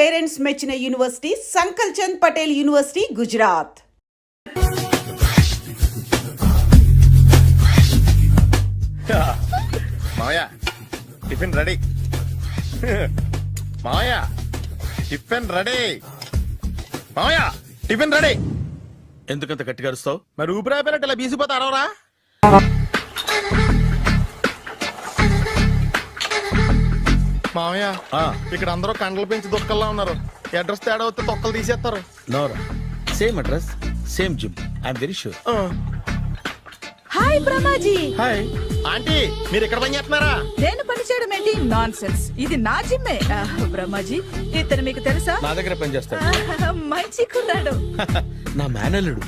Parents మెచ్చిన university సంకల్ Chand Patel university, Gujarat. మావయ్య tiffin ready. మావయ్య టిఫిన్ రెడీ. మావయ్య టిఫిన్ రెడీ. ఎందుకంత గట్టిగా అరుస్తావు? మరి ఊపిరాయిపోయినట్టు ఇలా బీసిపోతే అరవరా? మావయ్య ఇక్కడ అందరూ కండలు పెంచి దుక్కల్లా ఉన్నారు. అడ్రస్ తేడా వస్తే తొక్కలు తీసేస్తారు. నోరా, same address, same gym. I'm very sure. Hi Brahmaji. Hi aunty, మీరు ఇక్కడ పని చేస్తున్నారా? నేను పని చేయడం ఏంటి? Nonsense. ఇది నా జిమ్మే. బ్రహ్మాజీ, ఇతను మీకు తెలుసా? నా దగ్గర పని చేస్తాడు. మంచి కుర్రాడు. నా మేనల్లుడు.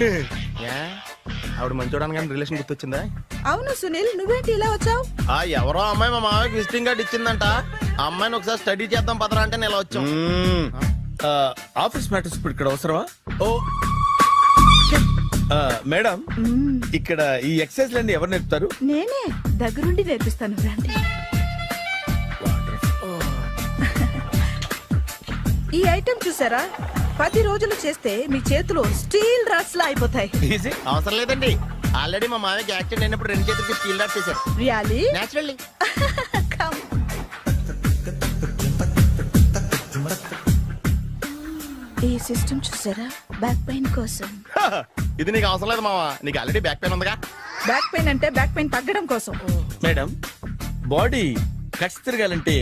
ఆవిడ మంచోడానికి కానీ రిలేషన్ గుర్తొచ్చిందా? అవును సునీల్, నువ్వేంటి ఇలా వచ్చావు? ఎవరో అమ్మాయి మా మామయ్యకి విజిటింగ్ కార్డ్ ఇచ్చిందంట. ఆ అమ్మాయిని ఒకసారి స్టడీ చేద్దాం పదరా అంటే నేను ఇలా వచ్చాం. ఆఫీస్ మ్యాటర్స్ ఇప్పుడు ఇక్కడ అవసరమా? ఓ మేడం, ఇక్కడ ఈ ఎక్సర్సైజ్ లన్నీ ఎవరు నేర్పుతారు? నేనే దగ్గరుండి నేర్పిస్తాను. రండి. ఈ ఐటెం చూసారా? 10 రోజులు చేస్తే మీ చేతులు స్టీల్ రాట్స్ లా అయిపోతాయి. అవసరం లేదండి, ఆల్రెడీ మా మామయ్యకి యాక్సిడెంట్ అయినప్పుడు 2 చేతులకి స్టీల్ డాట్ చేశారు. రియల్లీ? నేచురల్లీ. కమ్. ఈ సిస్టమ్ చూసారా? బ్యాక్ పెయిన్ కోసం. ఇది నీకు అవసరం లేదు మావా, నీకు ఆల్రెడీ బ్యాక్ పెయిన్ ఉందిగా. బ్యాక్ పెయిన్ అంటే బ్యాక్ పెయిన్ తగ్గడం కోసం. మేడం, బాడీ కట్స్ తిరగాలంటే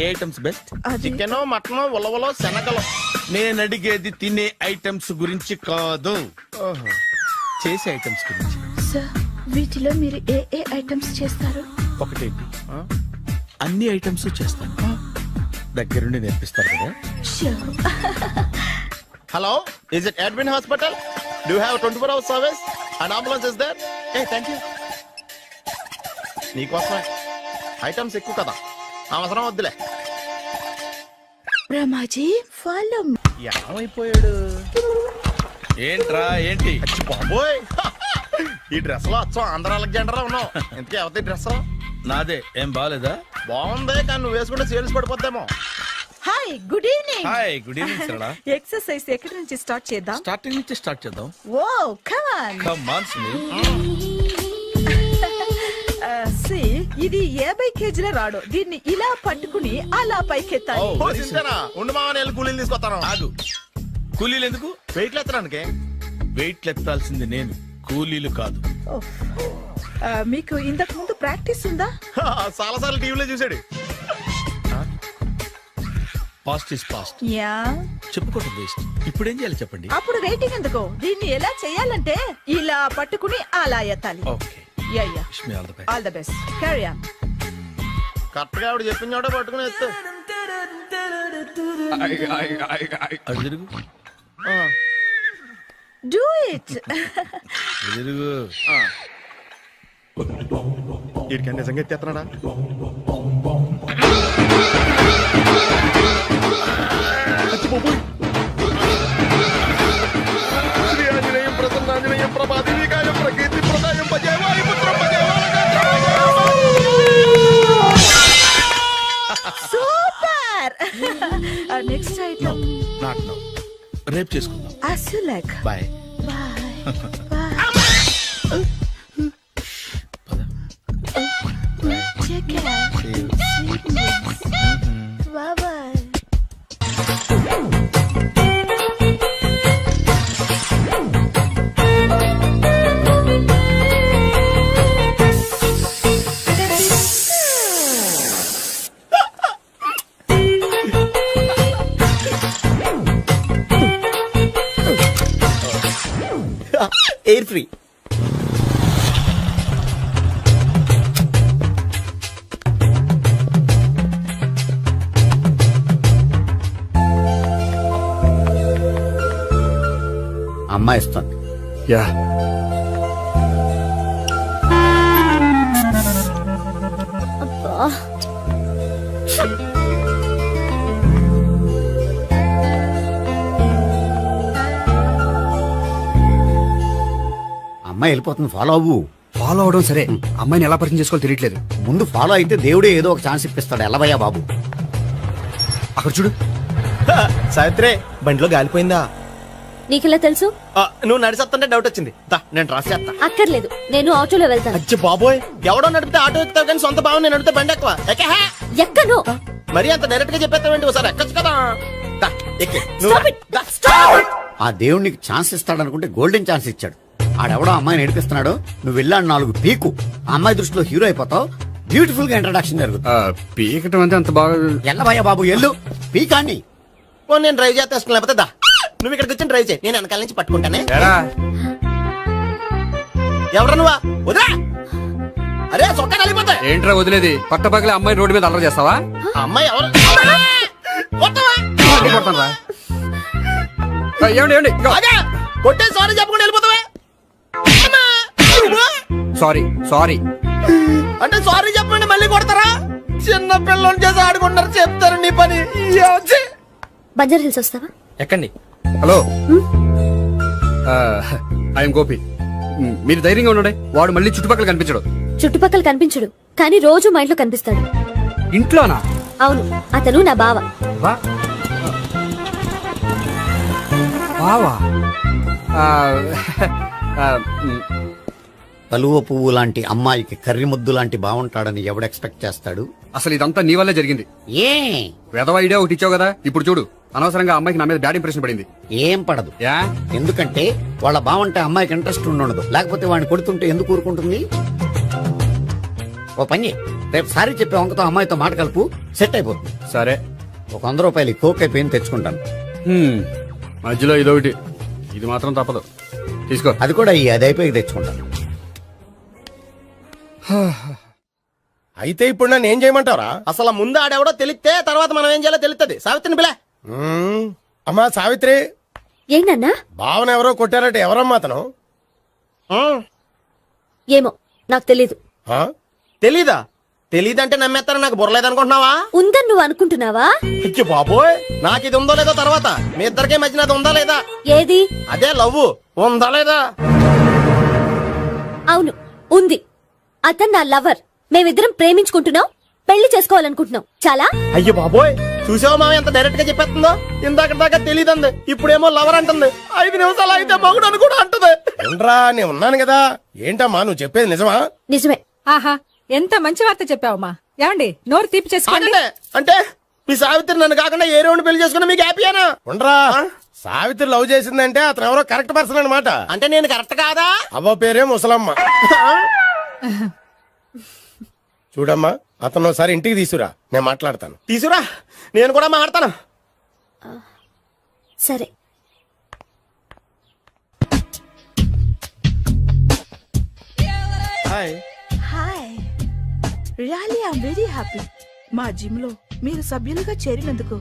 ఏ ఐటమ్స్ బెస్ట్? చికెన్, మటన్, ఉలవలో, శనగలు. నేను అడిగేది తినే ఐటమ్స్ గురించి కాదు, చేసే ఐటమ్స్ గురించి. సార్, వీటిలో మీరు ఏ ఏ ఐటమ్స్ చేస్తారు? ఒకటేంటి, అన్ని ఐటమ్స్ చేస్తాను. దగ్గరుండి నేర్పిస్తారు కదా. Hello, is it admin hospital? Do you have 24 hours service and ambulance is there? Thank you. నీకోసమే ఐటమ్స్ ఎక్కువ కదా, అవసరం వద్దులే. బ్రహ్మాజీ, ఫాలో. ఏమైపోయాడు? ఏంట్రా ఏంటి? బాబోయ్, ఈ డ్రెస్ లో వచ్చాం ఆంధ్ర అలెగ్జాండర్ ఉన్నావు. ఇంతకీ ఎవరి డ్రెస్? నాదే. ఏం బాగాలేదా? బాగుంది, కానీ నువ్వు వేసుకుంటే సేల్స్ పడిపోద్దేమో. Hi, good evening. Hi, good evening Sarala. Exercise ఎక్కడి నుంచి స్టార్ట్ చేద్దాం? స్టార్టింగ్ నుంచి స్టార్ట్ చేద్దాం. Oh come on. Come on Sunil. సి, ఇది 50 కేజీల రాడు. దీన్ని ఇలా పట్టుకుని అలా పైకెత్తాలి. ఓ, చింతేనా? ఉండు మామ, నేను కూలీలు తీసుకొస్తాను. ఆగు, కూలీలు ఎందుకు? వెయిట్లు ఎత్తడానికి. వెయిట్లు ఎత్తాల్సింది నేను, కూలీలు కాదు. మీకు ఇంతకు ముందు ప్రాక్టీస్ ఉందా? చాలా సార్లు టీవీలో చూసాడు. Past is past. యా, చెప్పుకోవడం వేస్ట్. ఇప్పుడు ఏం చేయాలి చెప్పండి. అప్పుడు వెయిటింగ్ ఎందుకు? దీన్ని ఎలా చేయాలంటే ఇలా పట్టుకుని అలా ఎత్తాలి. Okay, yeah yeah. Wish me all the best. All the best. Carry on. Correct గా ఆవిడ చెప్పిన చోట పట్టుకుని ఎత్తు. అటు తిరుగు, డూ ఇట్. ఇటు తిరుగు. వీడికి నిజంగా ఎత్తేస్తున్నాడా? శ్రీ ఆంజనేయం ప్రసన్నాంజనేయం ప్రభాదేవికాయం ప్రకీర్తి ప్రదాయం భజేవాయి పుత్రం super. Next item not now, రేపు చేసుకుందాం. as you like. Bye. Take care. Bye bye. Air free. అమ్మాయి ఇస్తుంది. యా, అమ్మాయి వెళ్ళిపోతుంది, ఫాలో అవ్వు. ఫాలో అవడం సరే, అమ్మాయిని ఎలా పరిచయం చేసుకోవాలో తెలియట్లేదు. ముందు ఫాలో అయితే దేవుడే ఏదో ఒక ఛాన్స్ ఇప్పిస్తాడు. ఎలవయ్యా బాబు. అక్కడ చూడు. సావిత్రి బండిలో గాలిపోయిందా? నీకెలా తెలుసు? నువ్వు నడిచేస్తుంటే డౌట్ వచ్చింది. నేను ట్రాస్ చేస్తా. అక్కర్లేదు, నేను ఆటోలో వెళ్తాను. అచ్చి బాబోయ్, ఎవడో నడిపితే ఆటో ఎక్కుతావు కానీ సొంత భావం నేను నడిపితే బండి ఎక్కువ. ఎక్కను. మరి అంత డైరెక్ట్ గా చెప్పేస్తావేంటి? ఒకసారి ఎక్కొచ్చు కదా. దా, ఎక్కే. నువ్వు Stop రా. it. దా. ఆ దేవుడికి ఛాన్స్ ఇస్తాడనుకుంటే గోల్డెన్ ఛాన్స్ ఇచ్చాడు. ఆడెవడో అమ్మాయిని నడిపిస్తున్నాడు, నువ్వు వెళ్ళాడు 4 పీకు. ఆ అమ్మాయి దృష్టిలో హీరో అయిపోతావు. బ్యూటిఫుల్ గా ఇంట్రడక్షన్ జరుగుతుంది. పీకటం అంటే అంత బాగా ఎల్లవయ్య బాబు ఎల్లు పీకాన్ని. నేను డ్రైవ్ చేస్తాను, లేకపోతే దా నువ్వు ఇక్కడికి వచ్చి డ్రైవ్ చేయి, నేను వెనకాల నుంచి పట్టుకుంటానే. ఎరా ఎవరు నువ్వా? వదిలా. అరే చొక్కా కలిపోతాయి. ఏంట్రా వదిలేది? పట్టపగలే అమ్మాయి రోడ్డు మీద అల్లరి చేస్తావా? అమ్మాయి ఎవరు? అదే కొడతానురా. ఏమండి ఏమండి కొట్టే సారీ చెప్పకుండా వెళ్ళిపోతావే. Sorry sorry. అంటే సారీ చెప్పండి మళ్ళీ కొడతారా? చిన్న పిల్లలు చేసి ఆడుకుంటారు, చెప్తారు నీ పని. బంజారా హిల్స్ వస్తావా? ఎక్కండి. Hello I'm Gopi. మీరు ధైర్యంగా ఉండండి, వాడు మళ్ళీ చుట్టుపక్కల కనిపించడు. చుట్టుపక్కల కనిపించడు, కానీ రోజు మా ఇంట్లో కనిపిస్తాడు. ఇంట్లోనా? అవును, అతను నా బావ. బావా? కలువ పువ్వు లాంటి అమ్మాయికి కర్రి ముద్దు లాంటి బాగుంటాడని ఎవడు ఎక్స్పెక్ట్ చేస్తాడు? అసలు ఇదంతా నీ వల్లే జరిగింది. ఏ వెధవ ఐడియా ఒకటి ఇచ్చావు కదా, ఇప్పుడు చూడు అనవసరంగా అమ్మాయికి నా మీద బ్యాడ్ ఇంప్రెషన్ పడింది. ఏం పడదు. యా? ఎందుకంటే వాళ్ళ బాగుంటే అమ్మాయికి ఇంట్రెస్ట్ ఉండదు. లేకపోతే వాడిని కొడుతుంటే ఎందుకు ఊరుకుంటుంది? ఓ పని, రేపు సారీ చెప్పే వంకతో అమ్మాయితో మాట కలుపు, సెట్ అయిపోతుంది. సరే, ఒక 100 రూపాయలు కోక్ అయిపోయింది తెచ్చుకుంటాను. మధ్యలో ఇదొకటి, ఇది మాత్రం తప్పదు. తీసుకో. అది కూడా అది అయిపోయి తెచ్చుకుంటాను. అయితే ఇప్పుడు నన్ను ఏం చేయమంటారా? అసలు ముందు ఆడెవడో తెలిస్తే తర్వాత మనం ఏం చేయాలో తెలుస్తుంది. సావిత్రిని పిల్ల. అమ్మా సావిత్రి, ఏంటన్నా? భావన ఎవరో కొట్టారట. ఎవరమ్మా అతను? ఏమో నాకు తెలీదు. తెలీదా? తెలీదంటే నమ్మేస్తారని నాకు బుర్రలేదనుకుంటున్నావా? ఉందని నువ్వు అనుకుంటున్నావా? ఇచ్చి బాబోయ్, నాకు ఇది ఉందో లేదో తర్వాత. మీ ఇద్దరికే మధ్యన అది ఉందా లేదా? ఏది? అదే లవ్ ఉందా లేదా? అవును, ఉంది. అతను నా లవర్. మేమిద్దరం ప్రేమించుకుంటున్నాం, పెళ్లి చేసుకోవాలనుకుంటున్నాం. చాలా. అయ్యో బాబోయ్, చూసావా మామ ఎంత డైరెక్ట్ గా చెప్పేస్తుందో? ఇందాక దాకా తెలియదండి, ఇప్పుడేమో లవర్ అంటుంది. 5 నిమిషాలు అయితే మగుడు అని కూడా అంటుంది. ఏంట్రా, నేను ఉన్నాను కదా. ఏంటమ్మా నువ్వు చెప్పేది నిజమా? నిజమే. ఆహా, ఎంత మంచి వార్త చెప్పావమ్మా. ఏమండి, నోరు తీపి చేసుకోండి. అంటే మీ సావిత్రి నన్ను కాకుండా ఏ రౌండ్ పెళ్లి చేసుకున్నా మీకు హ్యాపీయేనా? ఉండరా, సావిత్రి లవ్ చేసిందంటే అతను ఎవరో కరెక్ట్ పర్సన్ అనమాట. అంటే నేను కరెక్ట్ కాదా? అవ్వ పేరే ముసలమ్మ. చూడమ్మా, అతను ఒకసారి ఇంటికి తీసుకురా, నేను మాట్లాడతాను. తీసుకురా, నేను కూడా మాట్లాడతాను. సరే. Hi. Hi, really I'm very happy. మా జిమ్ లో మీరు సభ్యులుగా చేరినందుకు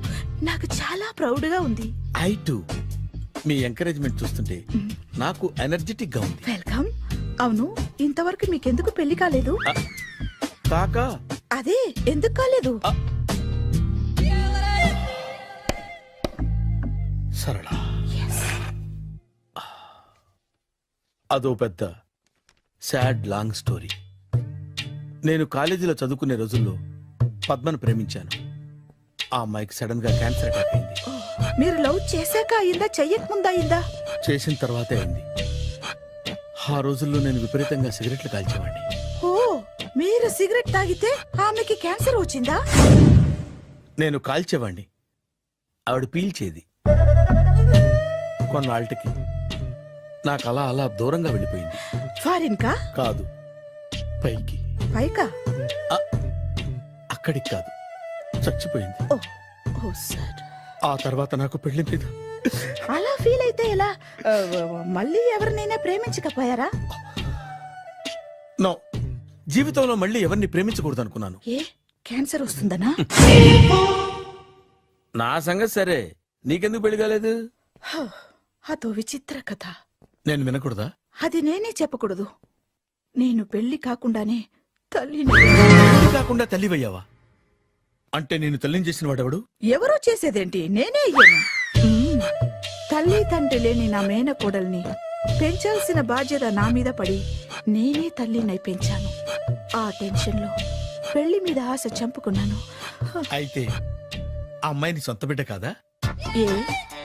నాకు చాలా ప్రౌడ్ గా ఉంది. I to. మీ ఎంకరేజ్మెంట్ చూస్తుంటే నాకు ఎనర్జెటిక్ గా ఉంది. వెల్కమ్. అవును, ఇంతవరకు మీకెందుకు పెళ్లి కాలేదు? కాకా అదే ఎందుకు కాలేదు? సరళ, అదో పెద్ద సాడ్ లాంగ్ స్టోరీ. నేను కాలేజీలో చదువుకునే రోజుల్లో పద్మను ప్రేమించాను. ఆ అమ్మాయికి సడన్ గా క్యాన్సర్ అటాక్ అయింది. మీరు లవ్ చేశాక అయిందా, చెయ్యక ముందా అయిందా? చేసిన తర్వాతే అయింది. ఆ రోజుల్లో నేను విపరీతంగా సిగరెట్లు కాల్చేవాడిని. ఓ, మీరు సిగరెట్ తాగితే ఆమెకి క్యాన్సర్ వచ్చిందా? నేను కాల్చేవాణ్ణి, ఆవిడ పీల్చేది. కొన్నాళ్ళకి నాకు అలా అలా దూరంగా వెళ్ళిపోయింది. ఫారిన్ కా? కాదు, పైకి. పైకా? అక్కడికి కాదు, చచ్చిపోయింది. ఓ సార్. ఆ తర్వాత నాకు పెళ్లి మీద అలా ఫీల్ అయితే ఎలా? మళ్ళీ ఎవరినైనా ప్రేమించకపోయారా? నో, జీవితంలో మళ్ళీ ఎవరిని ప్రేమించకూడదు అనుకున్నాను. ఏ, క్యాన్సర్ వస్తుందనా? నా సంగతి సరే, నీకెందుకు పెళ్లి కాలేదు? అదో విచిత్ర కథ. నేను వినకూడదా? అది నేనే చెప్పకూడదు. నేను పెళ్లి కాకుండానే తల్లిని. పెళ్లి కాకుండా తల్లివయ్యావా? అంటే నేను తల్లిని చేసిన వాడెవడు? ఎవరో చేసేదేంటి, నేనే అయ్యాను. తల్లి తండ్రి లేని నా మేనకోడల్ని పెంచాల్సిన బాధ్యత నా మీద పడి నేనే తల్లినై పెంచాను. ఆ టెన్షన్ లో పెళ్లి మీద ఆశ చంపుకున్నాను. అయితే ఆ అమ్మాయిని సొంత బిడ్డ కాదా? ఏ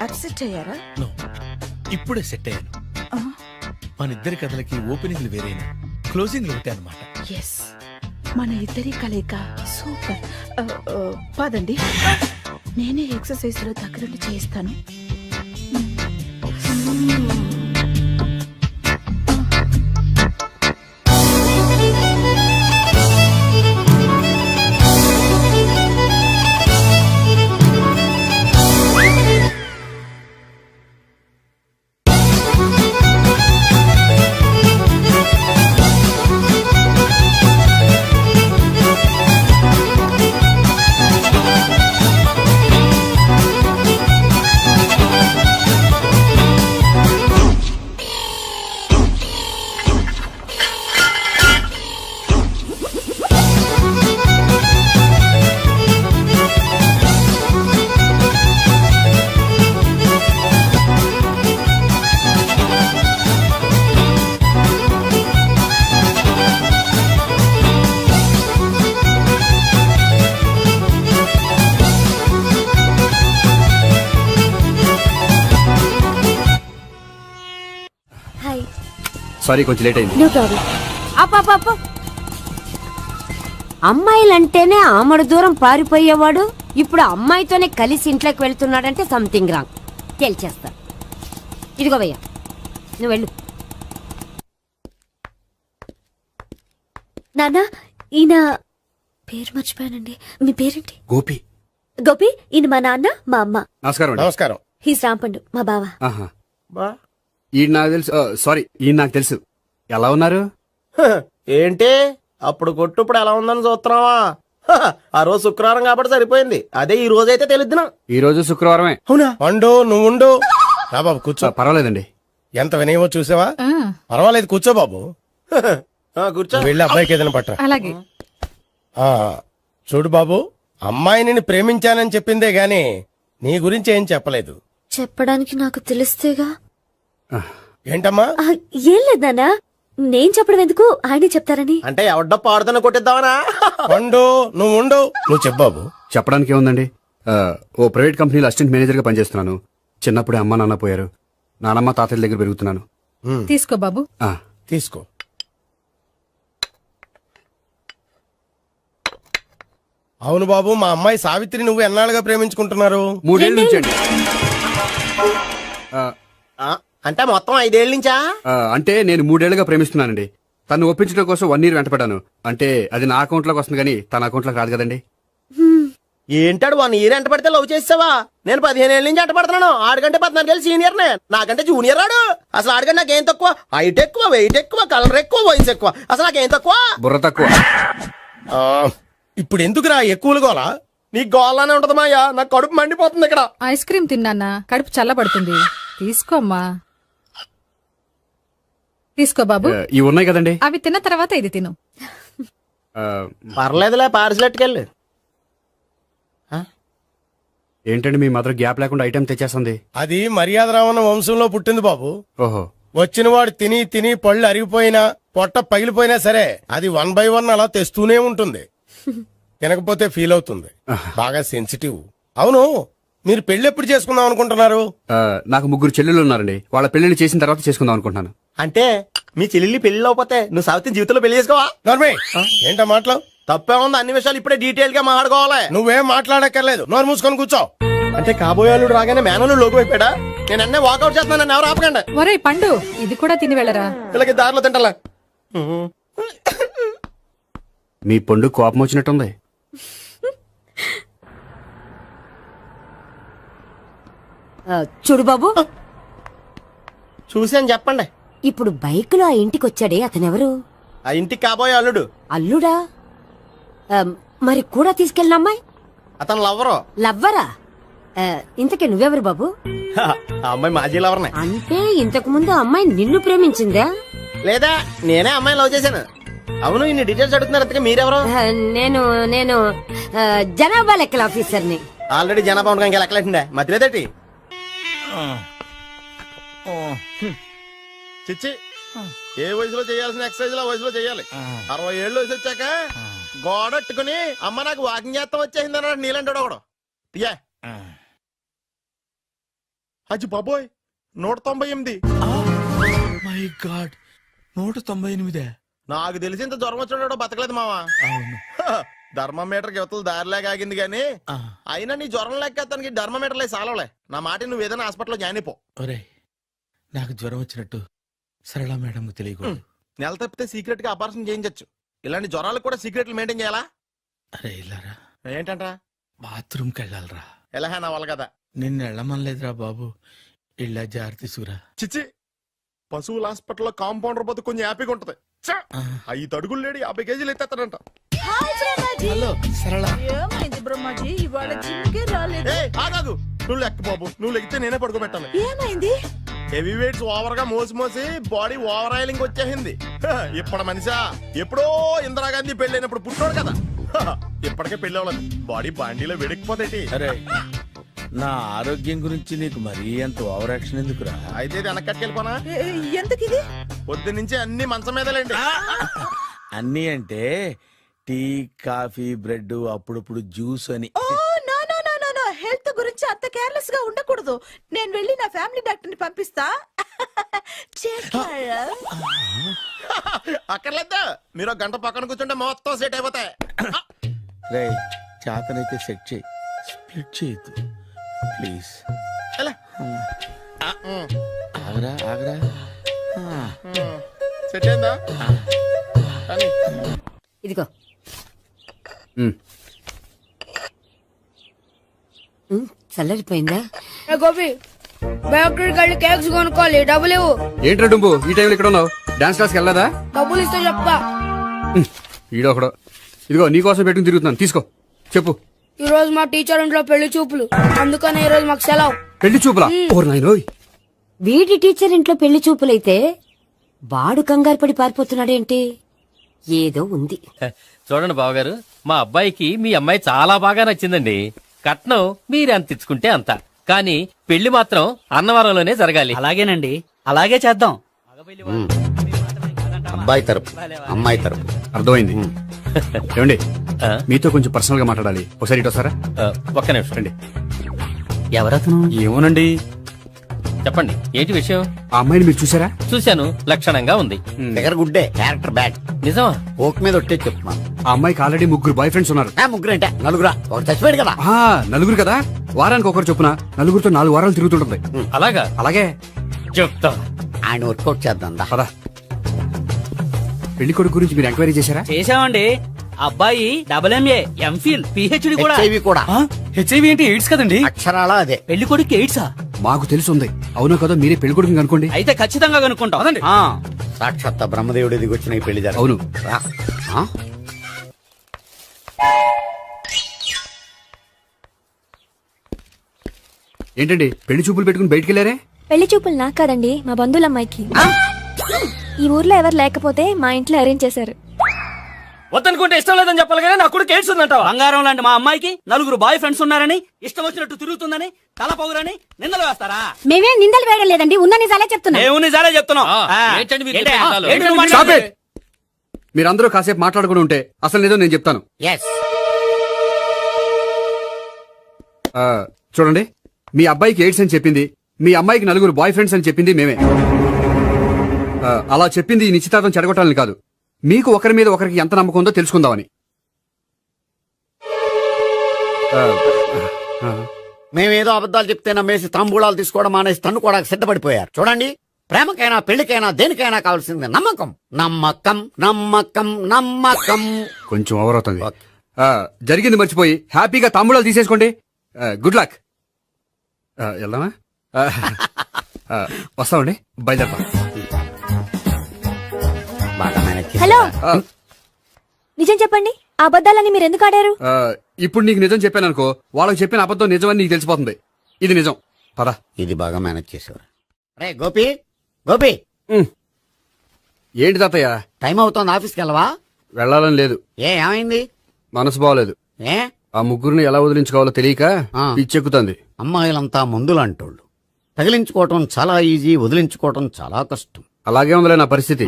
అప్సెట్ అయ్యారా? నో, ఇప్పుడే సెట్ అయ్యాను. మన ఇద్దరి కథలకి ఓపెనింగ్లు వేరేనా, క్లోజింగ్లు ఒకటే అనమాట. ఎస్, మన ఇద్దరి కలయిక సూపర్. పదండి, నేనే ఎక్సర్సైజ్ లో దగ్గరుండి చేయిస్తాను. హాయ్. సారీ కొంచెం లేట్ అయింది. No problem. అప్ప అమ్మాయిలంటేనే ఆమడు దూరం పారిపోయేవాడు ఇప్పుడు అమ్మాయితోనే కలిసి ఇంట్లోకి వెళ్తున్నాడంటే సంథింగ్ రాంగ్ తేల్చేస్తా. ఇదిగో భయ్యా, నువ్వు వెళ్ళు. నాన్న, ఈయన పేరు మర్చిపోయానండి. మీ పేరేంటి? గోపి. గోపి, ఈయన మా నాన్న, మా అమ్మ. నమస్కారం అండి. నమస్కారం. హీస్ రాంపండు, మా బావ. ఆహా. బా ఈయన నాకు తెలుసు. సారీ, ఈయన నాకు తెలుసు. ఎలా ఉన్నారు? హ, ఏంటి అప్పుడు కొట్టు ఇప్పుడు ఎలా ఉందని చూస్తున్నావా? హ, ఆ రోజు శుక్రవారం కాబట్టి సరిపోయింది. అదే ఈ రోజు అయితే తెలిద్దునా. ఈ రోజు శుక్రవారమే. అవునా? వండు, నువ్వు ఉండు. రా బాబు కూర్చో. పర్వాలేదండి. ఎంత వినయమో చూసావా? పర్వాలేదు, కూర్చో బాబు. హ, కూర్చో. వెళ్ళి అబ్బాయికి ఏదైనా పట్ట. అలాగే. చూడు బాబు, అమ్మాయి నిన్ను ప్రేమించానని చెప్పిందే గాని నీ గురించి ఏం చెప్పలేదు. చెప్పడానికి నాకు తెలిస్తేగా. ఏంటమ్మా? ఆ, ఏం లేదు నాన్న, నేను చెప్పడం ఎందుకు, ఆయనే చెప్తారని. అంటే ఎవడ్డో పాడుతున్న కొట్టిద్దామనా? వండు, నువ్వు ఉండు. నువ్వు చెప్పు బాబు. చెప్పడానికి ఏముందండి, ఓ ప్రైవేట్ కంపెనీలో అసిస్టెంట్ మేనేజర్ గా పనిచేస్తున్నాను. చిన్నప్పుడే అమ్మ నాన్న పోయారు. నానమ్మ తాతయ్య దగ్గర పెరుగుతున్నాను. తీసుకో బాబు. ఆ, తీసుకో. అవును బాబు, మా అమ్మాయి సావిత్రి నువ్వు ఎన్నాళ్ళుగా ప్రేమించుకుంటున్నారు? 3 ఏళ్ళ నుంచి అండి. అంటే మొత్తం 5 ఏళ్ళ నుంచా? అంటే నేను 3 ఏళ్లుగా ప్రేమిస్తున్నానండి. తను ఒప్పించడం కోసం 1 year వెంటపడ్డాను. అంటే అది నా అకౌంట్ లోకి వస్తుంది కానీ తన అకౌంట్ లోకి రాదు కదండి. ఏంటాడు 1 year ఎంట పడితే లవ్ చేసావా? నేను 15 ఏళ్ళ నుంచి ఎంట పడుతున్నాను. ఆడికంటే 14 ఏళ్ళు సీనియర్ నే, నాకంటే జూనియర్ రాడు. అసలు ఆడికంటే నాకేం తక్కువ? హైట్ ఎక్కువ, వెయిట్ ఎక్కువ, కలర్ ఎక్కువ, వయసు ఎక్కువ. అసలు నాకేం తక్కువ? బుర్ర తక్కువ. ఇప్పుడు ఎందుకురా ఎక్కువలు గోలా? నీకు గోలానే ఉంటది మాయా. నాకు కడుపు మండిపోతుంది ఇక్కడ. ఐస్ క్రీమ్ తిన్నానా, కడుపు చల్లబడుతుంది. తీసుకోమ్మా. తీసుకో బాబు. ఇవి ఉన్నాయి కదండి. అవి తిన్న తర్వాత ఇది తిను. పర్లేదులే, పార్సిలెట్కెళ్ళి. ఏంటండి మీ మదర్ గ్యాప్ లేకుండా ఐటెం తెచ్చేస్తుంది? అది మర్యాద రావణ వంశంలో పుట్టింది బాబు. ఓహో. వచ్చిన వాడు తిని తిని పళ్ళు అరిగిపోయినా, పొట్ట పగిలిపోయినా సరే అది 1 by 1 అలా తెస్తూనే ఉంటుంది. తినకపోతే ఫీల్ అవుతుంది. బాగా సెన్సిటివ్. అవును, మీరు పెళ్లి ఎప్పుడు చేసుకుందాం అనుకుంటున్నారు? నాకు 3 చెల్లెళ్ళు ఉన్నారండి. వాళ్ళ పెళ్లిని చేసిన తర్వాత చేసుకుందాం అనుకుంటున్నాను. అంటే మీ చెల్లెల్ని పెళ్లి లేకపోతే నువ్వు సావిత్రి జీవితంలో పెళ్లి చేసుకోవా? నోర్మే, ఏంటో మాటలు? తప్పే ఉంది. అన్ని విషయాలు ఇప్పుడే డీటెయిల్ గా మాట్లాడుకోవాలి. నువ్వేం మాట్లాడక్కర్లేదు, నోరు మూసుకొని కూర్చో. అంటే కాబోయేవాళ్ళు రాగానే మేనలు లోకి అయిపోయాడా? నేను అన్నీ వాకౌట్ చేస్తున్నాను, నన్ను ఎవరు ఆపకండి. ఒరే పండు, ఇది కూడా తిని వెళ్ళరా. వీళ్ళకి దారిలో తింటలే. మీ పండు కోపం వచ్చినట్టుంది. చూడు బాబు, చూసాను చెప్పండి. ఇప్పుడు బైక్ లో ఆ ఇంటికి వచ్చాడే అతనెవరు? ఆ ఇంటికి కాబోయే అల్లుడు. అల్లుడా? మరి కూడా తీసుకెళ్ళిన అమ్మాయి అతను లవ్వరు. లవ్వరా? ఇంతకీ నువ్వెవరు బాబు? ఆ అమ్మాయి మాజీ లవర్నే. అంటే ఇంతకు ముందు అమ్మాయి నిన్ను ప్రేమించిందా? లేదా నేనే అమ్మాయిని లవ్ చేశాను. అవును, ఇన్ని డీటెయిల్స్ అడుగుతున్నారు. అంతగా మీరెవరు? నేను నేను జనాభా లెక్కల ఆఫీసర్ని. ఆల్రెడీ జనాభా ఉండగా ఇంకా లెక్కలేండే మధ్యలేదటి. చిచ్చి, ఏ వయసులో చేయాల్సిన ఎక్సర్సైజ్ ఆ వయసులో చేయాలి. 60 ఏళ్ళు వయసు వచ్చాక గోడట్టుకుని అమ్మ నాకు వాకింగ్ చేస్తా వచ్చేసింది అన్నాడు నీలంటాడు ఒకడు. అచ్చి బాబోయ్ 198. My God 198. నాకు తెలిసి ఇంత జ్వరం వచ్చాడో బతకలేదు మావా. అవును. ధర్మమీటర్ యువతలు దారిలాగా ఆగింది గానీ ఆ, అయినా నీ జ్వరం లెక్క అతనికి ధర్మమీటర్లే సాలవలే. నా మాట నువ్వు ఏదైనా హాస్పిటల్లో జాయిన్ అయిపో. ఒరేయ్ నాకు జ్వరం వచ్చినట్టు సరళ మేడం తెలియకూడదు. నెల తప్పితే సీక్రెట్ గా ఆపరేషన్ చేయించచ్చు. ఇలాంటి జ్వరాలకు కూడా సీక్రెట్లు మెయింటైన్ చేయాలా? అరే ఇల్లారా ఏంటంట? బాత్రూమ్కి వెళ్ళాలరా. ఎలా నా వాళ్ళ కదా. నిన్ను వెళ్ళమనలేదురా బాబు. ఇళ్ళ జారి తీసుకురా. చిచ్చి, పశువుల హాస్పిటల్లో కాంపౌండర్ పోతే కొంచెం హ్యాపీగా ఉంటది. చ్చ! 5 అడుగులు లేడి 50 కేజీలు ఎత్తేస్తాడంట. హాయ్ బ్రహ్మాజీ. హలో సరళ. ఏమైంది బ్రహ్మాజీ, ఇవాళ జిమ్కే రాలేదు? ఏ ఆగాగు, నువ్వు లెక్క బాబు. నువ్వు లెక్కితే నేనే పడుకోబెట్టాలి. ఏమైంది? హెవీ వెయిట్స్ ఓవర్ గా మోసి మోసి బాడీ ఓవర్ ఆయిలింగ్ వచ్చేసింది. ఇప్పుడు మనిషా ఎప్పుడో ఇందిరాగాంధీ పెళ్ళైనప్పుడు పుట్టాడు కదా. ఇప్పటికే పెళ్ళి అవ్వలేదు. బాడీ బాండీలో వెడికిపోతేటి. అరే నా ఆరోగ్యం గురించి నీకు మరీ అంత ఓవర్ యాక్షన్ ఎందుకురా? అయితే ఇది వెనక్కట్టుకెళ్ళిపోనా? ఎందుకు ఇది? పొద్దు నుంచి అన్ని మంచం మీదలేండి. అన్నీ అంటే టీ కాఫీ బ్రెడ్ అప్పుడప్పుడు జ్యూస్ అని. Oh no no no no no, health గురించి అంత కేర్లెస్ గా ఉండకూడదు. నేను వెళ్ళి నా ఫ్యామిలీ డాక్టర్ ని పంపిస్తా. చేస్తారా? అక్కర్లేదు, మీరు 1 గంట పక్కన కూర్చుంటే మొత్తం సెట్ అయిపోతాయి. రే చేతనైతే సెట్ చేయి, స్ప్లిట్ చేయొద్దు ప్లీజ్. ఎలా? ఆగరా ఆగరా. సెట్ అయిందా? కానీ ఇదిగో చల్లరిపోయిందా? గోపి బయోక్రెడిట్ వెళ్ళి కేక్స్ కొనుక్కోవాలి, డబ్బులు ఇవ్వు. ఏంట్రా డుంబు ఈ టైంలో ఇక్కడ ఉన్నావు? డాన్స్ క్లాస్కి వెళ్ళదా? డబ్బులు ఇస్తే చెప్తా. ఈడొకడు. ఇదిగో నీకోసం పెట్టుకుని తిరుగుతున్నాను, తీసుకో. చెప్పు. ఈ రోజు మా టీచర్ ఇంట్లో పెళ్లి చూపులు, అందుకని ఈ రోజు మాకు సెలవు. పెళ్లి చూపులా? ఓర్ నాయనోయ్. వీడి టీచర్ ఇంట్లో పెళ్లి చూపులైతే వాడు కంగారు పడి పారిపోతున్నాడేంటి? ఏదో ఉంది. చూడండి బావగారు, మా అబ్బాయికి మీ అమ్మాయి చాలా బాగా నచ్చిందండి. కట్నం మీరెంత ఇచ్చుకుంటే అంత, కానీ పెళ్లి మాత్రం అన్నవరంలోనే జరగాలి. అలాగేనండి, అలాగే చేద్దాం. అబ్బాయి తరపు అమ్మాయి తరపు. అర్థమైంది. ఏమండి ఆ? మీతో కొంచెం పర్సనల్ గా మాట్లాడాలి. ఒకసారి ఇటు వస్తారా? ఒక్క నిమిషం రండి. ఎవరతను? ఏమోనండి. చెప్పండి, ఏంటి విషయం? ఆ అమ్మాయిని మీరు చూసారా? చూశాను, లక్షణంగా ఉంది. దగ్గర గుడ్డే, క్యారెక్టర్ బ్యాడ్. నిజమా? ఓక్ మీద ఒట్టే చెప్తున్నాను. ఆ అమ్మాయికి ఆల్రెడీ 3 బాయ్ ఫ్రెండ్స్ ఉన్నారు. ముగ్గురు అంటే నలుగురా? ఒకటి చచ్చిపోయాడు కదా. ఆ, నలుగురు కదా. వారానికి ఒకరు చొప్పున నలుగురితో 4 వారాలు తిరుగుతుంటుంది. అలాగా? అలాగే. చెప్తా. ఆయన వర్కౌట్ చేద్దాం దా. పద. పెళ్లి కొడుకు గురించి మీరు ఎంక్వైరీ చేశారా? చేసామండి. అబ్బాయి MA, MPhil, PhD కూడా. HIV కూడా. హెచ్ఐవి ఏంటి? ఎయిడ్స్ కదండి. అక్షరాలా అదే. పెళ్లి కొడుకు ఎయిడ్సా? మాకు తెలుసుంది. అవునా కదా? మీరే పెళ్లి కొడుకుని కనుకోండి. అయితే ఖచ్చితంగా కనుక్కుంటాం. అదండి. సాక్షాత్ బ్రహ్మదేవుడి దిగి వచ్చిన ఈ పెళ్లి జరగదు. అవును. రా. ఆ? ఏంటండి పెళ్లి చూపులు పెట్టుకుని బయటికి వెళ్ళారే? పెళ్లి చూపులు నాకు కాదండి, మా బంధువుల అమ్మాయికి. ఈ ఊర్లో ఎవరు లేకపోతే మా ఇంట్లో అరేంజ్ చేశారు. వద్దనుకుంటే ఇష్టం లేదని చెప్పాలి కదా. నా కొడుకు ఎయిడ్స్ ఉందంటావా? బంగారం లాంటి మా అమ్మాయికి 4 బాయ్ ఫ్రెండ్స్ ఉన్నారని, ఇష్టం వచ్చినట్టు తిరుగుతుందని, తల పౌరని నిందలు వేస్తారా? మేమేం నిందలు వేయడం లేదండి, ఉన్న నిజాలే చెప్తున్నా. మేము నిజాలే చెప్తున్నాం. ఏంటండి మీరు ఏంటి? చెప్పే నిజాలు? ఏంటి నువ్వు Stop మాట్లాడేది? it! మీరందరూ కాసేపు మాట్లాడుకుని ఉంటే అసలు ఏదో నేను చెప్తాను. ఎస్. ఆ, చూడండి, మీ అబ్బాయికి ఎయిడ్స్ అని చెప్పింది, మీ అమ్మాయికి 4 బాయ్ ఫ్రెండ్స్ అని చెప్పింది మేమే. అలా చెప్పింది ఈ నిశ్చితార్థం చెడగొట్టాలని కాదు, మీకు ఒకరి మీద ఒకరికి ఎంత నమ్మకం ఉందో తెలుసుకుందామని. మేమేదో అబద్ధాలు చెప్తే నమ్మేసి తాంబూలాలు తీసుకోవడం మానేసి తన్నుకోవడానికి సిద్ధపడిపోయారు. చూడండి, ప్రేమకైనా పెళ్లికైనా దేనికైనా కావాల్సింది నమ్మకం. నమ్మకం నమ్మకం నమ్మకం. కొంచెం ఓవర్ అవుతుంది. జరిగింది మర్చిపోయి హ్యాపీగా తాంబూలాలు తీసేసుకోండి. Good luck. వెళ్దామా? వస్తామండి, బయలుదేరతాం. బాగా మేనేజ్ చేశారు. హలో, నిజం చెప్పండి, ఆ అబద్ధాలని మీరు ఎందుకు ఆడారు? ఇప్పుడు నీకు నిజం చెప్పాను అనుకో, వాళ్ళకి చెప్పిన అబద్ధం నిజమని నీకు తెలిసిపోతుంది. ఇది నిజం. పదా. ఇది బాగా మేనేజ్ చేసేవారు. రే గోపి, గోపి, ఏంటి తాతయ్య? టైం అవుతోంది, ఆఫీస్కి వెళ్ళవా? వెళ్ళాలని లేదు. ఏమైంది? మనసు బాగోలేదు. ఏ? ఆ ముగ్గురిని ఎలా వదిలించుకోవాలో తెలియక ఆ. పిచ్చెక్కుతుంది. అమ్మాయిలంతా మందులాంటోళ్ళు. తగిలించుకోవటం చాలా ఈజీ, వదిలించుకోవటం చాలా కష్టం. అలాగే ఉందిలే నా పరిస్థితి.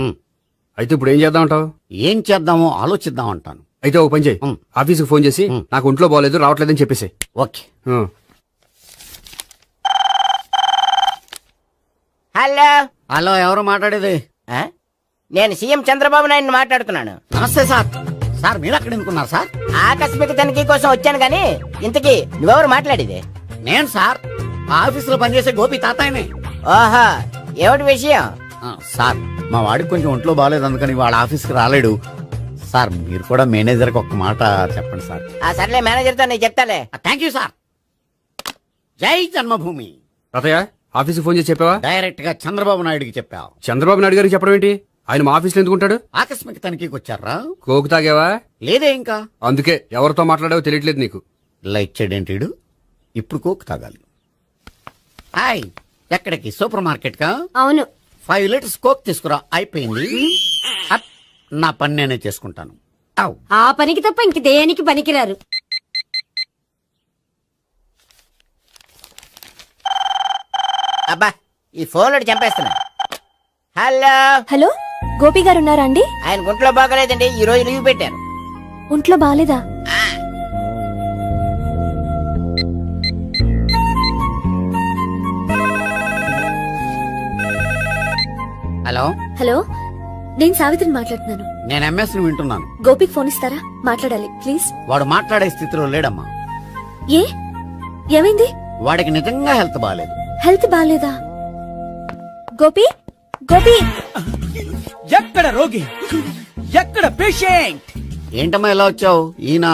అయితే ఇప్పుడు ఏం చేద్దామంటావు? ఏం చేద్దామో ఆలోచిద్దామంటాను. అయితే ఒక పని చేయి, ఆఫీస్కి ఫోన్ చేసి నాకు ఒంట్లో బాగోలేదు రావట్లేదని చెప్పేసి. ఓకే. హలో హలో, ఎవరు మాట్లాడేది? నేను సీఎం చంద్రబాబు నాయుడు మాట్లాడుతున్నాను. నమస్తే సార్. సార్ మీరు అక్కడ ఎందుకున్నారు సార్? ఆకస్మిక తనిఖీ కోసం వచ్చాను గాని ఇంతకీ నువ్వెవరు మాట్లాడేది? నేను సార్ ఆఫీసులో పనిచేసే గోపి తాతాయనే. ఓహో, ఏమిటి విషయం? సార్ మా వాడికి కొంచెం ఒంట్లో బాగాలేదు, అందుకని వాళ్ళ ఆఫీస్కి రాలేడు. సార్ మీరు కూడా మేనేజర్కి ఒక్క మాట చెప్పండి సార్. ఆ సర్లే, మేనేజర్తో నేను చెప్తాలే. Thank you sir. జై జన్మభూమి. తాతయ్య ఆఫీస్కి ఫోన్ చేసి చెప్పావా? డైరెక్ట్ గా చంద్రబాబు నాయుడుకి చెప్పావు. చంద్రబాబు నాయుడు గారికి చెప్పడం ఏంటి? ఆయన మా ఆఫీస్లో ఎందుకుంటాడు? ఆకస్మిక తనిఖీకి వచ్చారా? కోకు తాగావా? లేదే ఇంకా. అందుకే ఎవరితో మాట్లాడావో తెలియట్లేదు నీకు. లైట్ చేయడేంటిడు? ఇప్పుడు కోక్ తాగాలి. హాయ్, ఎక్కడికి? సూపర్ మార్కెట్ కా? అవును. 5 లీటర్స్ కోక్ తీసుకురా. అయిపోయింది. అప్, నా పని నేనే చేసుకుంటాను. ఔ. ఆ పనికి తప్ప ఇంక దేనికి పనికిరారు. అబ్బా, ఈ ఫోన్ చంపేస్తున్నా. హలో హలో, గోపి గారు ఉన్నారా అండి? ఆయన గుంట్లో బాగలేదండి, ఈ రోజు లీవ్ పెట్టారు. ఒంట్లో బాగాలేదా? హలో హలో, నేను సావిత్రిని మాట్లాడుతున్నాను. నేను ఎంఎస్ ని వింటున్నాను. గోపికి ఫోన్ ఇస్తారా? మాట్లాడాలి ప్లీజ్. వాడు మాట్లాడే స్థితిలో లేడమ్మా. ఏ ఏమైంది? వాడికి నిజంగా హెల్త్ బాగాలేదు. హెల్త్ బాగాలేదా? గోపి గోపి, ఎక్కడ రోగి, ఎక్కడ పేషెంట్? ఏంటమ్మా ఇలా వచ్చావు? ఈయన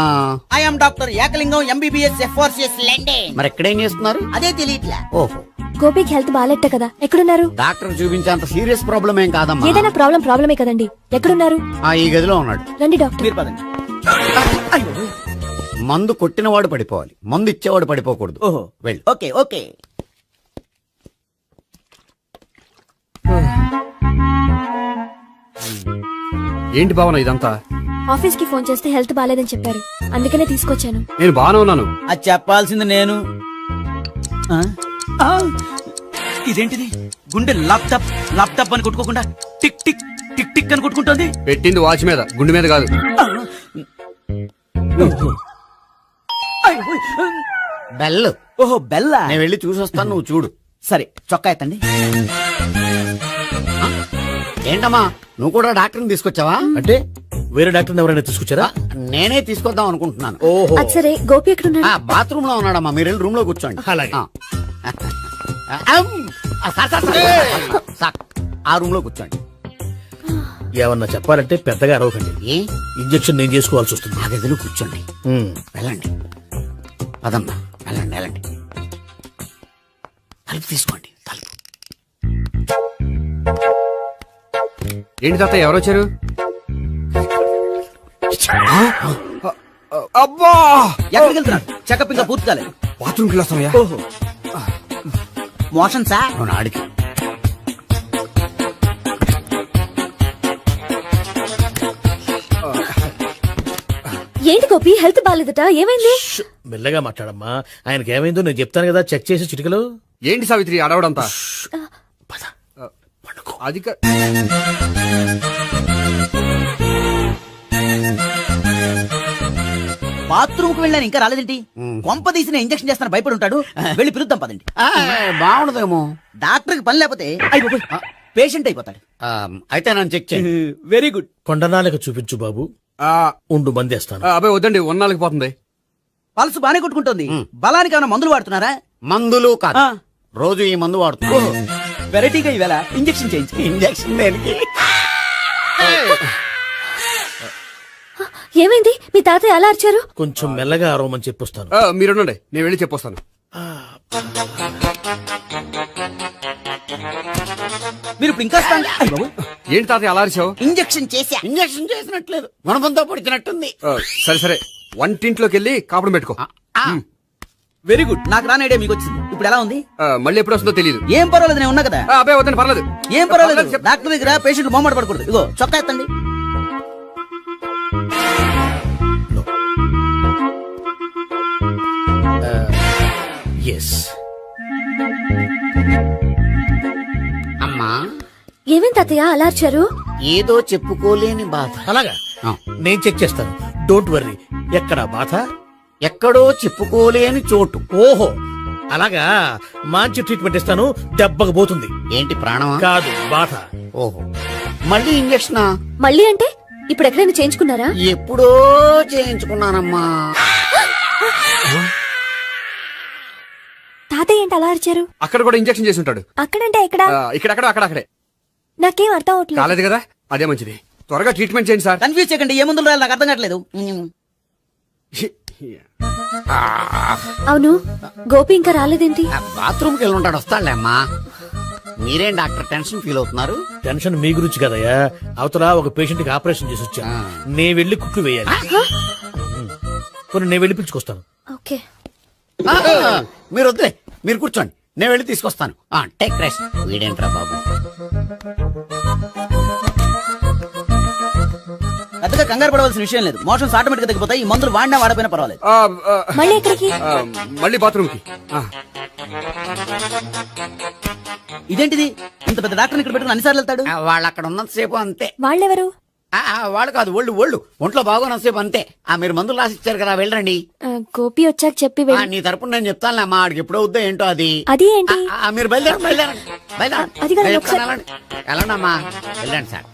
I'm doctor Ekalingam MBBS FRCS London. మరి ఎక్కడేం చేస్తున్నారు? అదే తెలియట్లా. ఓహో, గోపికి హెల్త్ బాగాలేట కదా, ఎక్కడున్నారు? డాక్టర్ చూపించేంత సీరియస్ ప్రాబ్లం ఏం కాదమ్మా. ఏదైనా ప్రాబ్లమే కదండి. ఎక్కడున్నారు? ఈ గదిలో ఉన్నాడు. రండి డాక్టర్. మీరు పదండి. మందు కొట్టినవాడు పడిపోవాలి, మందు ఇచ్చేవాడు పడిపోకూడదు. ఓహో, వెళ్ళు. Okay okay. ఏంటి భావన ఇదంతా? ఆఫీస్ కి ఫోన్ చేస్తే హెల్త్ బాగాలేదని చెప్పారు, అందుకనే తీసుకొచ్చాను. నేను బాగానే ఉన్నాను. అది చెప్పాల్సింది నేను. ఆ? ఆ! ఇదేంటిది? గుండె లాప్టాప్ లాప్టాప్ అని కొట్టుకోకుండా టిక్ టిక్ టిక్ టిక్ అని కొట్టుకుంటోంది. పెట్టింది వాచ్ మీద, గుండె మీద కాదు. బెల్. ఓహో, బెల్లా. నేను వెళ్ళి చూసొస్తాను, నువ్వు చూడు. సరే, చొక్కా ఎత్తండి. ఏంటమ్మా, నువ్వు కూడా డాక్టర్ని తీసుకొచ్చావా? అంటే వేరే డాక్టర్ ఎవరైనా తీసుకొచ్చారా? నేనే తీసుకొద్దాం అనుకుంటున్నాను. ఓహో, అది సరే, గోపి ఎక్కడున్నాడు? బాత్రూమ్ లో ఉన్నాడమ్మా, మీరు వెళ్ళి రూమ్ లో కూర్చోండి. అలాగే. సార్, ఆ రూమ్ లో కూర్చోండి. ఏమన్నా చెప్పాలంటే పెద్దగా అరవకండి. ఏ ఇంజెక్షన్ నేను చేసుకోవాల్సి వస్తుంది. ఆ గదిలో కూర్చోండి. వెళ్ళండి, పదమ్మా, వెళ్ళండి వెళ్ళండి. తలుపు తీసుకోండి, తలుపు. ఏంటి తాత ఎవరు వచ్చారు? అబ్బా, ఎక్కడికి వెళ్తున్నారు? చెకప్ ఇంకా పూర్తి కాలేదు. బాత్రూమ్కి వెళ్ళొస్తానయ్యా. ఓహో, మోషన్ సార్. అవును, ఆడికి. ఏంటి గోపి, హెల్త్ బాగాలేదట, ఏమైంది? మెల్లగా మాట్లాడమ్మా. ఆయనకి ఏమైందో నేను చెప్తాను కదా, చెక్ చేసి చిటికలు. ఏంటి సావిత్రి అడవడంతా? అది బాత్రూమ్ కు వెళ్ళాను, ఇంకా రాలేదేంటి? కొంప తీసిన ఇంజక్షన్ చేస్తాను భయపడి ఉంటాడు. వెళ్ళి పిలుద్దాం పదండి. బాగుండదేమో. డాక్టర్ కి పని లేకపోతే పేషెంట్ అయిపోతాడు. అయితే నన్ను చెక్ చేయి. Very good. కొండనాలిక చూపించు బాబు. ఉండు మందేస్తాను. అబ్బాయి వద్దండి, ఉన్నాళ్ళకి పోతుంది. పల్స్ బానే కొట్టుకుంటుంది. బలానికి ఏమైనా మందులు వాడుతున్నారా? మందులు కాదు, రోజు ఈ మందు వాడుతున్నా. వెరైటీగా ఈవేళ ఇంజక్షన్ చేయించి. ఇంజక్షన్ దేనికి? ఏమైంది? మీ తాతయ్య అలా అరిచారు? కొంచెం మెల్లగా అరవమని చెప్పొస్తాను. మీరుండండి, నేను వెళ్ళి చెప్పొస్తాను. మీరు ఇప్పుడు ఇంకా ఏంటి తాతయ్య అలా అరిచావు? ఇంజక్షన్ చేశా. ఇంజక్షన్ చేసినట్లేదు, గుణపంతో పొడిచినట్టుంది. సరే సరే, వంటింట్లోకి వెళ్ళి కాపురం పెట్టుకో. Very good. నాకు రాని ఐడియా మీకు వచ్చింది. ఇప్పుడు ఎలా ఉంది? మళ్ళీ ఎప్పుడు వస్తుందో తెలియదు. ఏం పర్వాలేదు, నేను ఉన్నా కదా. అబ్బాయి వద్దండి, పర్లేదు. ఏం పర్వాలేదు. డాక్టర్ దగ్గర పేషెంట్ మొహమాట పడకూడదు. ఇగో చొక్కా ఎత్తండి. ఎస్. అమ్మా, ఏమేం తాతయ్య అలా అరిచారు? ఏదో చెప్పుకోలేని బాధ. అలాగా, నేను చెక్ చేస్తాను. Don't worry. ఎక్కడ బాధ? ఎక్కడో చెప్పుకోలేని చోటు. ఓహో, అలాగా మంచి ట్రీట్మెంట్ ఇస్తాను, దెబ్బకు పోతుంది. ఏంటి ప్రాణమా? కాదు, బాధ. ఓహో, మళ్ళీ ఇంజక్షనా? మళ్ళీ అంటే ఇప్పుడు ఎక్కడైనా చేయించుకున్నారా? ఎప్పుడో చేయించుకున్నానమ్మా. తాతయ్య ఏంటి అలా అరిచారు? అక్కడ కూడా ఇంజెక్షన్ చేసి ఉంటాడు. అక్కడంటే ఎక్కడ? ఇక్కడక్కడ అక్కడక్కడే. నాకేం అర్థం అవట్లేదు. కాలేదు కదా, అదే మంచిది. త్వరగా ట్రీట్మెంట్ చేయండి సార్. కన్ఫ్యూజ్ చేయకండి, ఏ మందులు రాయాలి నాకు అర్థం కావట్లేదు. అవును, గోపి ఇంకా రాలేదేంటి? బాత్రూమ్కి వెళ్ళి ఉంటాడు, వస్తాడులే అమ్మా. మీరేం డాక్టర్ టెన్షన్ ఫీల్ అవుతున్నారు? టెన్షన్ మీ గురించి కదయ్యా, అవతల ఒక పేషెంట్ కి ఆపరేషన్ చేసి వచ్చా. నేను వెళ్ళి కుట్లు వేయాలి. కొన్ని నేను వెళ్ళి పిలుచుకొస్తాను. ఓకే. మీరు వద్దులే, మీరు కూర్చోండి, నేను వెళ్ళి తీసుకొస్తాను. Take rest. వీడేంట్రా బాబు, పెద్దగా కంగారు పడవలసిన విషయం లేదు. మోషన్స్ ఆటోమేటిక్ గా తగ్గిపోతాయి. ఈ మందులు వాడినా వాడపోయినా పర్వాలేదు. మళ్ళీ ఎక్కడికి? మళ్ళీ బాత్రూమ్ కి. ఇదేంటిది, ఇంత పెద్ద డాక్టర్ ఇక్కడ పెట్టుకుని అన్నిసార్లు వెళ్తాడు? వాళ్ళు అక్కడ ఉన్నంతసేపు అంతే. వాళ్ళెవరు? వాళ్ళు కాదు, ఒళ్ళు ఒంట్లో బాగోనంతసేపు అంతే. మీరు మందులు రాసిచ్చారు కదా, వెళ్ళండి. గోపి వచ్చాక చెప్పి నీ తరపున నేను చెప్తానులే అమ్మా, ఆడికి ఎప్పుడో వద్దో ఏంటో అది. అది ఏంటి? మీరు బయలుదేరండి. అది కాదు, నేను ఒకసారి- చెప్తాను, వెళ్ళండి అమ్మా, వెళ్ళండి సార్.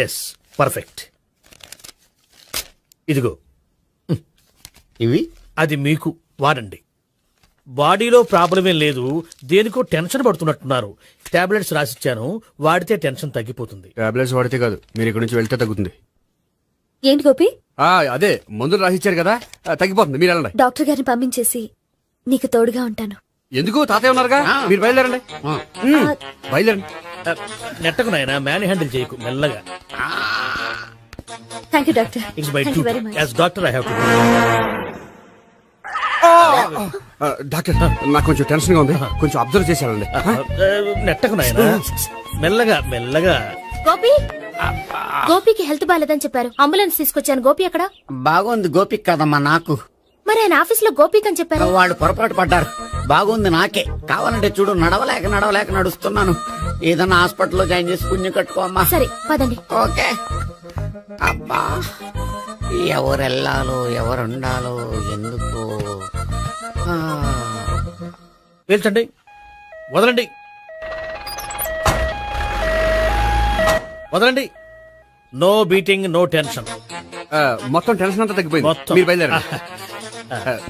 Yes, perfect. ఇదిగో ఇవి అది మీకు వాడండి. బాడీలో ప్రాబ్లం ఏం లేదు, దేనికో టెన్షన్ పడుతున్నట్టున్నారు. టాబ్లెట్స్ రాసిచ్చాను, వాడితే టెన్షన్ తగ్గిపోతుంది. టాబ్లెట్స్ వాడితే కాదు, మీరు ఇక్కడ నుంచి వెళ్తే తగ్గుతుంది. ఏంటి గోపి? అదే మందులు రాసిచ్చారు కదా, తగ్గిపోతుంది. మీరు వెళ్ళండి. డాక్టర్ గారిని పంపించేసి నీకు తోడుగా ఉంటాను. ఎందుకు, తాతయ్య ఉన్నారుగా, మీరు బయలుదేరండి. బయలుదేరండి. నెట్టకు నాయనా, మ్యాన్ హ్యాండిల్ చేయకు, మెల్లగా. Thank you doctor. It's my thank you very much. As doctor I have to. Doctor, నాకు కొంచెం టెన్షన్ గా ఉంది, కొంచెం అబ్జర్వ్ చేశానండి. నెట్టకు నాయనా, మెల్లగా మెల్లగా. గోపి, గోపికి హెల్త్ బాలేదని చెప్పారు, అంబులెన్స్ తీసుకొచ్చాను. గోపి అక్కడ? బాగుంది గోపిక్ కదమ్మా, నాకు. మరి ఆయన ఆఫీస్ లో గోపిక్ అని చెప్పారు. వాళ్ళు పొరపాటు పడ్డారు. బాగుంది నాకే. కావాలంటే చూడు, నడవలేక నడుస్తున్నాను. ఏదన్నా హాస్పిటల్లో జాయిన్ చేసి పుణ్యం కట్టుకోమ్మా. సరే పదండి. ఓకే. అబ్బా, ఎవరెళ్ళాలో ఎవరుండాలో ఎందుకు. పీల్చండి, వదలండి, వదలండి. No beating, no tension. మొత్తం టెన్షన్ అంతా తగ్గిపోయింది. మొత్తం. మీరు బయలుదేరండి.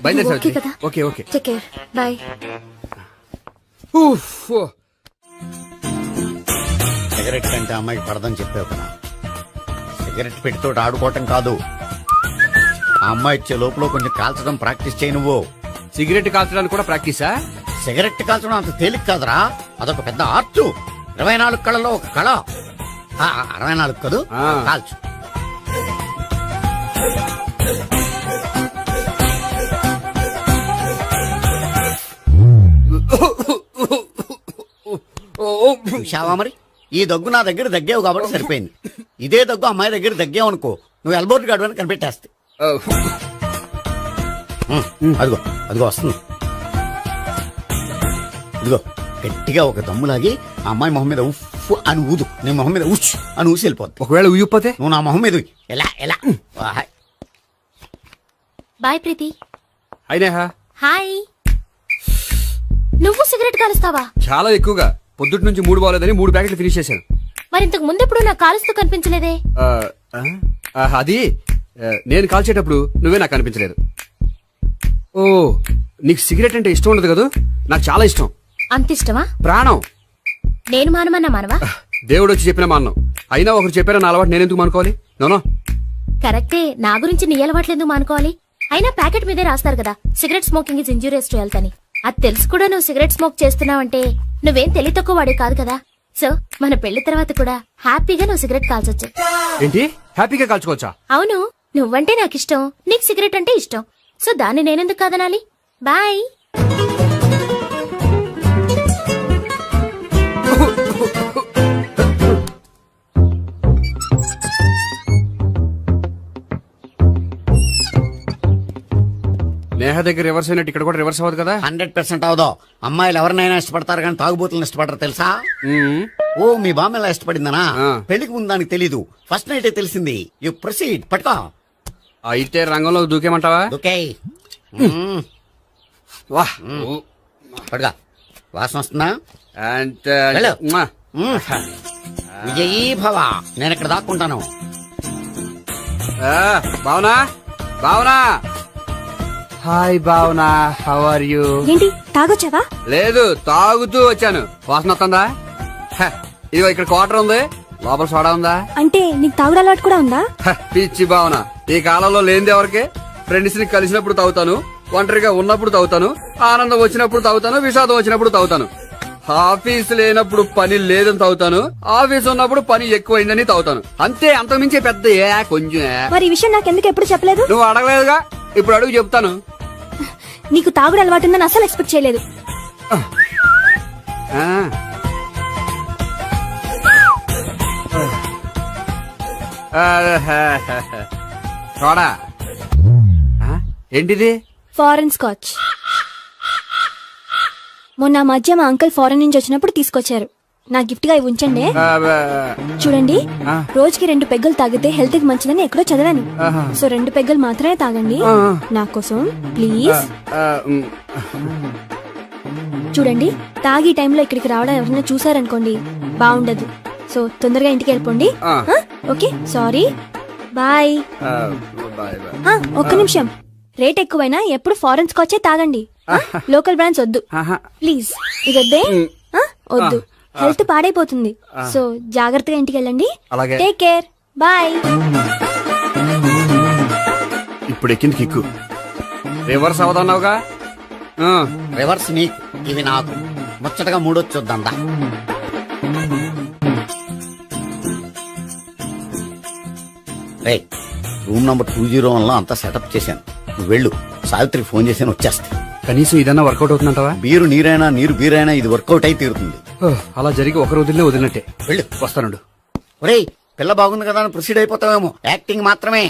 బయలుదేరి ఓకే కదా? Okay okay. Take care, bye. Cigarette కంటే అమ్మాయికి పడదని చెప్పావు కదా, సిగరెట్ పెట్టితో ఆడుకోవటం కాదు. ఆ అమ్మాయి ఇచ్చే లోపల కొంచెం కాల్చడం ప్రాక్టీస్ చేయి నువ్వు. సిగరెట్ కాల్చడానికి కూడా ప్రాక్టీసా? సిగరెట్ కాల్చడం అంత తేలిక కాదురా, అదొక పెద్ద ఆర్ట్. 24 కళలో ఒక కళ. 64 కదూ, కాల్చు. చూశావా మరి, ఈ దగ్గు నా దగ్గర దగ్గేవు కాబట్టి సరిపోయింది. ఇదే దగ్గు అమ్మాయి దగ్గర దగ్గేవు అనుకో, నువ్వు ఎల్బోర్డ్ గార్డు అని కనిపెట్టేస్తే. అదిగో అదిగో వస్తుంది. ఇదిగో గట్టిగా ఒక దమ్ములాగి ఆ అమ్మాయి మొహం మీద ఉఫ్ అని ఊదు, నీ మొహం మీద ఉచ్ అని ఊసి వెళ్ళిపోద్ది. ఒకవేళ ఊయకపోతే నువ్వు నా మొహం మీద ఎలా ఎలా. బాయ్ ప్రీతి. అయినా హాయ్. నువ్వు సిగరెట్ కాలుస్తావా? చాలా ఎక్కువగా. పొద్దుటి నుంచి 3 బాగాలేదని 3 ప్యాకెట్లు ఫినిష్ చేశాను. మరి ఇంతకు ముందెప్పుడు నాకు కాలుస్తూ కనిపించలేదే? అది నేను కాల్చేటప్పుడు నువ్వే నాకు కనిపించలేదు. ఓ, నీకు సిగరెట్ అంటే ఇష్టం ఉండదు కదా? నాకు చాలా ఇష్టం. అంత ఇష్టమా? ప్రాణం. నేను మానమన్నా మానవా? దేవుడు వచ్చి చెప్పిన మానం. అయినా ఒకరు చెప్పారా నా అలవాటు నేను ఎందుకు మానుకోవాలి? నోనో. కరెక్టే, నా గురించి నీ అలవాట్లు ఎందుకు మానుకోవాలి? అయినా ప్యాకెట్ మీదే రాస్తారు కదా, cigarette smoking is injurious to health అని. అది తెలుసు కూడా నువ్వు సిగరెట్ స్మోక్ చేస్తున్నావంటే నువ్వేం తెలివి తక్కువ వాడే కాదు కదా. సో మన పెళ్లి తర్వాత కూడా హ్యాపీగా నువ్వు సిగరెట్ కాల్చొచ్చు. ఏంటి, హ్యాపీగా కాల్చుకోవచ్చా? అవును, నువ్వంటే నాకు ఇష్టం, నీకు సిగరెట్ అంటే ఇష్టం. సో దాన్ని నేనెందుకు కాదనాలి? బాయ్. నేహ దగ్గర రివర్స్ అయినట్టు ఇక్కడ కూడా రివర్స్ అవ్వదు కదా? 100% అవదో. అమ్మాయిలు ఎవరినైనా ఇష్టపడతారు కానీ తాగుబోతులను ఇష్టపడరు తెలుసా? మ్మ్. ఓ మీ బామ్మ ఎలా ఇష్టపడిందనా? ఆ. పెళ్లికి ముందు దానికి తెలీదు, ఫస్ట్ నైట్ తెలిసింది. యు ప్రొసీడ్, పట్టుకో. అయితే రంగంలో దూకేమంటావా? ఓకే, వా పట్టుకో. వాసన వస్తుందా? అండ్ వెళ్ళు. విజయీ భవ. నేను ఇక్కడ దాక్కుంటాను. Bhavana, Bhavana. Hi Bhavana, how are you? ఏంటి తాగొచ్చావా? లేదు, తాగుతూ వచ్చాను. వాసన వస్తుందా? హ, ఇదిగో ఇక్కడ క్వార్టర్ ఉంది, లోపల సోడా ఉందా? అంటే నీకు తాగుడు అలవాటు కూడా ఉందా? హ, పిచ్చి భావన, ఈ కాలంలో లేనిది ఎవరికి? ఫ్రెండ్స్ ని కలిసినప్పుడు తాగుతాను, ఒంటరిగా ఉన్నప్పుడు తాగుతాను, ఆనందం వచ్చినప్పుడు తాగుతాను, విషాదం వచ్చినప్పుడు తాగుతాను. ఆఫీస్ లేనప్పుడు పని లేదని తాగుతాను, ఆఫీస్ ఉన్నప్పుడు పని ఎక్కువైందని తాగుతాను. అంతే, అంతకుమించే పెద్ద కొంచెం. మరి ఈ విషయం నాకెందుకు ఎప్పుడు చెప్పలేదు? నువ్వు అడగలేదుగా, ఇప్పుడు అడుగు చెప్తాను. నీకు తాగుడు అలవాటు ఉందని అసలు ఎక్స్పెక్ట్ చేయలేదు. ఆ. చూడా, ఏంటిది? Foreign scotch. మొన్న మధ్య మా అంకుల్ ఫారెన్ నుంచి వచ్చినప్పుడు తీసుకొచ్చారు. నా గిఫ్ట్ గా ఇవి ఉంచండి. చూడండి, రోజుకి 2 పెగ్గులు తాగితే హెల్త్ కి మంచిదని ఎక్కడో చదివాను. సో 2 పెగ్గులు మాత్రమే తాగండి నా కోసం ప్లీజ్. చూడండి, తాగి టైంలో ఇక్కడికి రావడం ఎవరైనా చూసారనుకోండి బాగుండదు. సో తొందరగా ఇంటికి వెళ్ళిపోండి. Okay, sorry, bye. ఒక్క నిమిషం, రేట్ ఎక్కువైనా ఎప్పుడు ఫారెన్ స్కాచే తాగండి. లోకల్ బ్రాండ్స్ వద్దు ప్లీజ్. ఇది వద్దే, వద్దు, హెల్త్ పాడైపోతుంది. సో జాగ్రత్తగా ఇంటికి వెళ్ళండి. Take care, bye. ఇప్పుడు ఎక్కింది కిక్కు. రివర్స్ అవదన్నావుగా? రివర్స్ నీకు, ఇవి నాకు. ముచ్చటగా మూడొచ్చు చూద్దాందా. రే, రూమ్ నంబర్ 201 లో అంతా సెటప్ చేశాను. నువ్వు వెళ్ళు, సావిత్రికి ఫోన్ చేశాను, వచ్చేస్తా. కనీసం ఇదన్నా వర్కౌట్ అవుతుందంటావా? బీరు నీరైనా నీరు బీరైనా ఇది వర్కౌట్ అయి తీరుతుంది. అలా జరిగి ఒక రోజుల్లో వదిలినట్టే. వెళ్ళు, వస్తానుండు. ఒరేయ్, పిల్ల బాగుంది కదా అని ప్రొసీడ్ అయిపోతావేమో. యాక్టింగ్ మాత్రమే.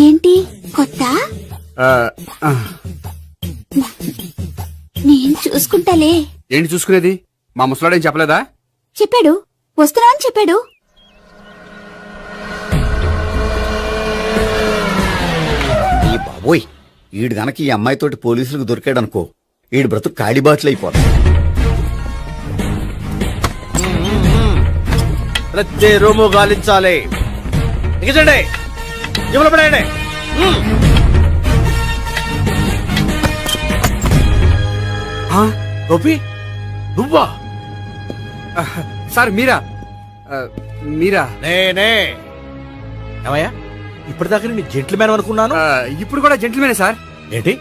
ఏంటి కొత్త? నేను చూసుకుంటాలే. ఏంటి చూసుకునేది? మా ముసలాడేం చెప్పలేదా? చెప్పాడు, వస్తున్నా అని చెప్పాడు. ఈ బాబోయ్, ఈడు గనక ఈ అమ్మాయితోటి పోలీసులకు దొరికాడనుకో, ఈడు బ్రతుకు కాళీబాట్లు అయిపోతాడు. ప్రతి రూము గాలించాలి. ఎక్కించండి, జబ్బులు పడండి. గోపి, నువ్వా? సార్ మీరా? మీరా? నేనే. ఏమయ్యా, ఇప్పటిదాకా నేను జెంట్లమ్యాన్ అనుకున్నాను. ఇప్పుడు కూడా జెంటిల్మేనే సార్. ఏంటి,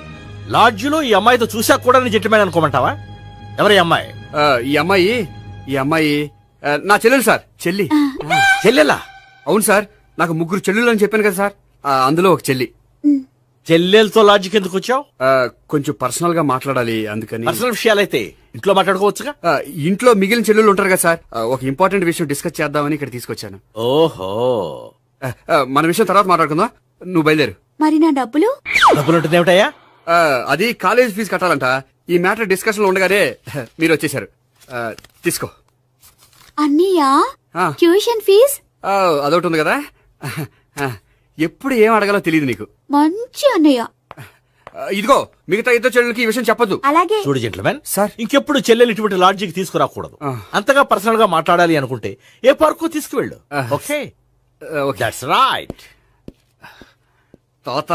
లాడ్జిలో ఈ అమ్మాయితో చూశాక కూడా నేను జెంట్లమ్యాన్ అనుకోమంటావా? ఎవరి అమ్మాయి? ఈ అమ్మాయి నా చెల్లెలు సార్. చెల్లి. చెల్లెలా? అవును సార్, నాకు 3 చెల్లెలు అని చెప్పాను కదా సార్, అందులో ఒక చెల్లి. చెల్లెలతో లాడ్జికి ఎందుకు వచ్చావు? కొంచెం పర్సనల్ గా మాట్లాడాలి, అందుకని. పర్సనల్ విషయాలైతే ఇంట్లో మాట్లాడుకోవచ్చుగా. ఇంట్లో మిగిలిన చెల్లెలు ఉంటారు కదా సార్, ఒక ఇంపార్టెంట్ విషయం డిస్కస్ చేద్దామని ఇక్కడ తీసుకొచ్చాను. ఓహో, మన విషయం తర్వాత మాట్లాడుకుందాం, నువ్వు బయలుదేరు. మరి నా డబ్బులు? డబ్బులు ఉంటుంది ఏమిటయ్యా? అది కాలేజ్ ఫీజు కట్టాలంట. ఈ మ్యాటర్ డిస్కషన్ లో ఉండగానే మీరు వచ్చేసారు. తీసుకో. అన్నయ్యా, ట్యూషన్ ఫీజ్? అదొకటి ఉంది కదా. ఎప్పుడు ఏం అడగాలో తెలియదు నీకు. మంచి అన్నయ్య. ఇదిగో, మిగతా 2 చెల్లెలకి ఈ విషయం చెప్పొద్దు. అలాగే. చూడు జెంట్లమెన్ సార్, ఇంకెప్పుడు చెల్లెలు ఇటువంటి లాడ్జికి తీసుకురాకూడదు. అంతగా పర్సనల్ గా మాట్లాడాలి అనుకుంటే ఏ పార్కు తీసుకువెళ్ళు. Okay, that's right. తాత